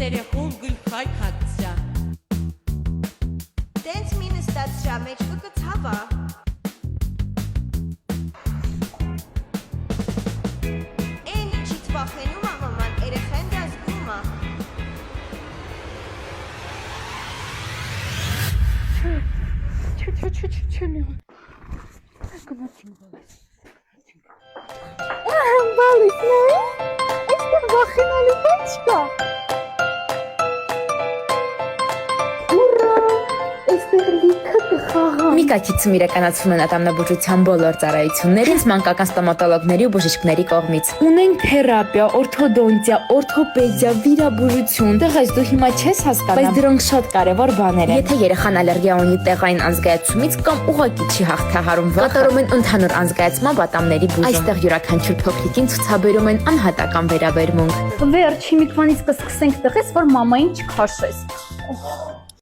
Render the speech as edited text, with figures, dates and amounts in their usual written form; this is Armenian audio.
երեխուն գլխայ քացա Տենց մի նստած շա մեջքը կցավա Էն ինչից վախենում ա մաման երեխեն դա զգում ա Բալիս նայ, այստեղ վախենալու բան չկա Ուրա, այստեղ լիքը կխաղամ Միկակիցում իրականացվում են ատամնաբուժության բոլոր ծառայություններից մանկական ստոմատոլոգների ու բժիշկների կողմից։ Ունենք թերապիա, օրթոդոնտիա, օրթոպեդիա, վիրաբուժություն։ Դեղես դու հիմա չես հասկանա, բայց դրանք շատ կարևոր բաներ են։ Եթե երեխան ալերգիա ունի տեղային անզգայացումից կամ ուղղակի չի հաղթահարում վախը, կատարում են ընդհանուր անզգայացման ատամների բուժում։ Այստեղ յուրաքանչյուր փոքրիկին ցուցաբերում են անհատական վերաբերմունք։ Վերջ հիմիկվանից կսկսենք տղես, որ մամային չքաշես